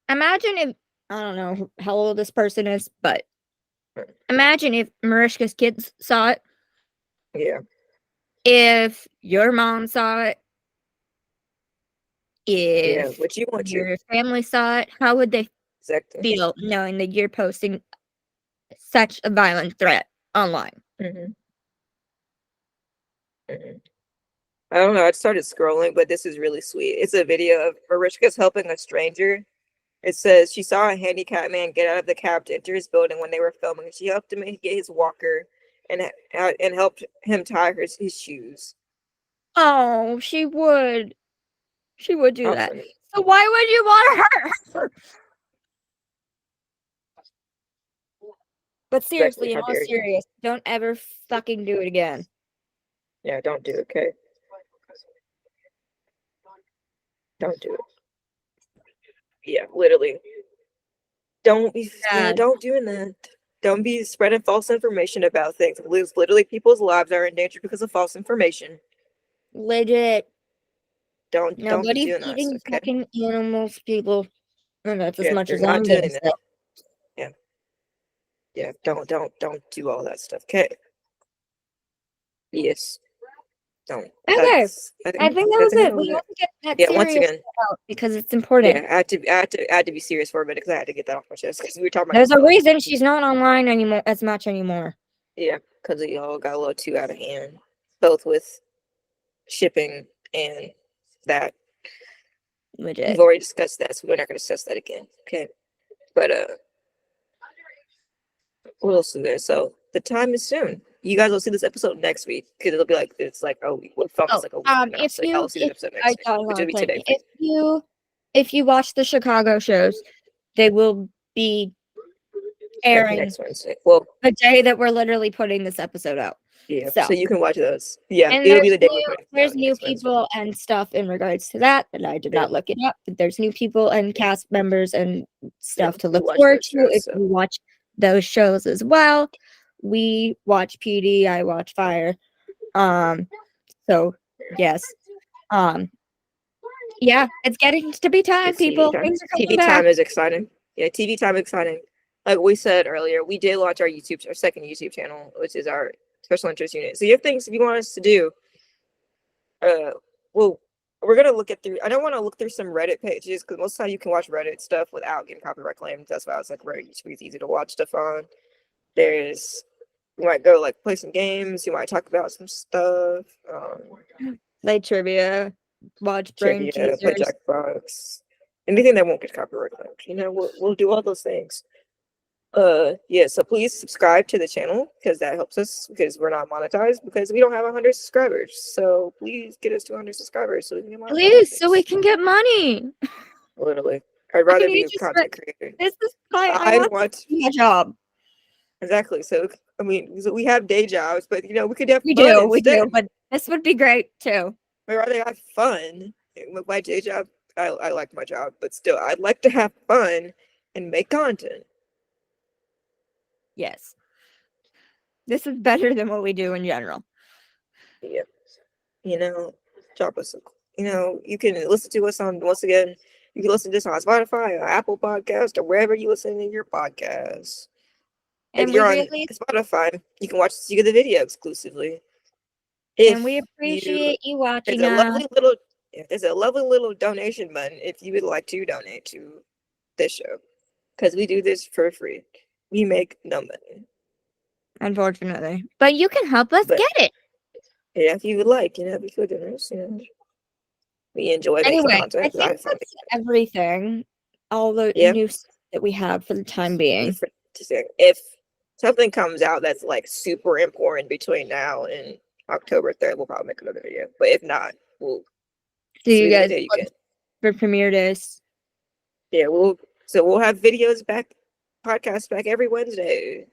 Imagine if, I don't know how old this person is, but imagine if Mariska's kids saw it. Yeah. If your mom saw it. If what you want your family saw it, how would they feel knowing that you're posting such a violent threat online? I don't know. I started scrolling, but this is really sweet. It's a video of Mariska's helping a stranger. It says she saw a handicapped man get out of the cab to enter his building when they were filming. She helped him get his walker and helped him tie his shoes. Oh, she would. She would do that. So why would you want to hurt her? But seriously, in all serious, don't ever fucking do it again. Yeah, don't do it, okay? Don't do it. Yeah, literally. Don't be don't doing that. Don't be spreading false information about things. Literally, people's lives are in danger because of false information. Legit. Nobody's eating fucking animals, people. And that's as much as I'm doing that. Yeah, don't do all that stuff. Okay. Yes. Don't. Okay. I think that was it. We have to get that serious once again, out because it's important. Yeah, I had to be serious for a minute because I had to get that off my chest because we were talking about. There's a reason she's not online anymore as much anymore. Yeah, because we all got a little too out of hand, both with shipping and that. Legit. We've already discussed that, so we're not going to discuss that again. Okay, but what else is there? So the time is soon. You guys will see this episode next week because it'll be like it's like a week. We'll focus like a week. If you watch the Chicago shows, they will be airing next Wednesday. Well, the day that we're literally putting this episode out. Yeah, so you can watch those. Yeah, and it'll be the day there's new people and stuff in regards to that I did not look it up. But there's new people and cast members and stuff to look forward to if you watch those shows as well. We watch PD, I watch Fire. So yes. Yeah, it's getting to be time, people. TV time is exciting. Yeah, TV time is exciting. Like we said earlier, we did launch our second YouTube channel, which is our special interest unit. So you have things if you want us to do. Well, we're gonna look at through. I don't want to look through some Reddit pages because most of the time you can watch Reddit stuff without getting copyright claims. That's why I was like Reddit is easy to watch stuff on. You might go like play some games. You might talk about some stuff. Play trivia, watch brain teasers, play Jackbox, anything that won't get copyright claimed. You know, we'll do all those things. Yeah, so please subscribe to the channel because that helps us because we're not monetized because we don't have 100 subscribers. So please get us to 100 subscribers so we can get monetized. Please, so we can get money. Literally, I'd rather be a content creator. This is I want to be a job. Exactly. So I mean, so we have day jobs, but you know, we could have we do, but this would be great too. I'd rather have fun. With my day job, I like my job, but still, I'd like to have fun and make content. Yes. This is better than what we do in general. Yeah. You know, drop us you can listen to us on, once again, you can listen to this on Spotify or Apple Podcast or wherever you listen to your podcasts. And if you're on Spotify, you can see the video exclusively. And we appreciate you watching. There's a lovely little donation button if you would like to donate to this show. Because we do this for free. We make no money. Unfortunately. But you can help us get it. Yeah, if you would like, be so generous, We enjoy making content. I think that's everything. All the new stuff that we have for the time being. something comes out that's like super important between now and October 3rd, we'll probably make another video. But if not, we'll See you see what guys day you get. for premiere days. Yeah, we'll have videos back, podcasts back every Wednesday.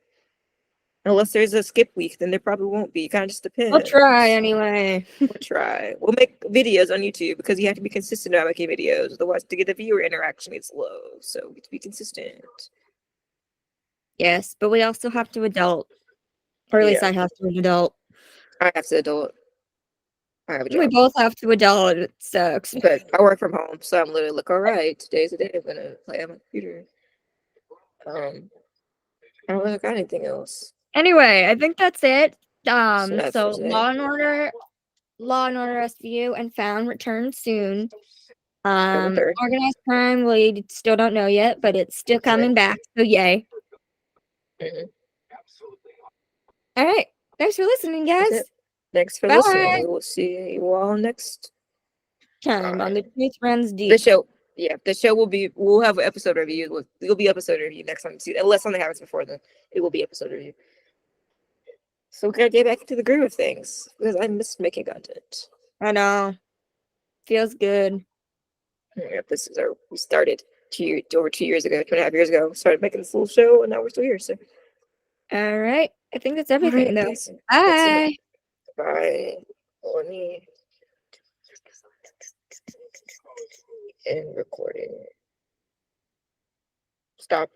Unless there's a skip week, then there probably won't be. Kind of just depends. We'll try anyway. We'll try. We'll make videos on YouTube because you have to be consistent about making videos. Otherwise, to get the viewer interaction, it's low. So we have to be consistent. Yes, but we also have to adult. Or at least I have to adult. I have to adult. I have a job. We both have to adult. It sucks. But I work from home, so I'm literally like, all right, today's the day I'm gonna play on my computer. I don't really got anything else. Anyway, I think that's it. So Law and Order SVU and Found return soon. Organized Crime, we still don't know yet, but it's still coming back. So yay. Mm-hmm. All right. Thanks for listening, guys. Thanks for listening. We will see you all next time on the Truth Runs Deep. The show. Yeah, the show will be. We'll have an episode review. It'll be episode review next time. Unless something happens before then, it will be episode review. So we're gonna get back into the groove of things because I miss making content. I know. Feels good. Yeah, we started over 2 years ago, 2.5 years ago. Started making this little show, and now we're still here. So, all right. I think that's everything, though. Bye. Bye. Let me end recording. Stop.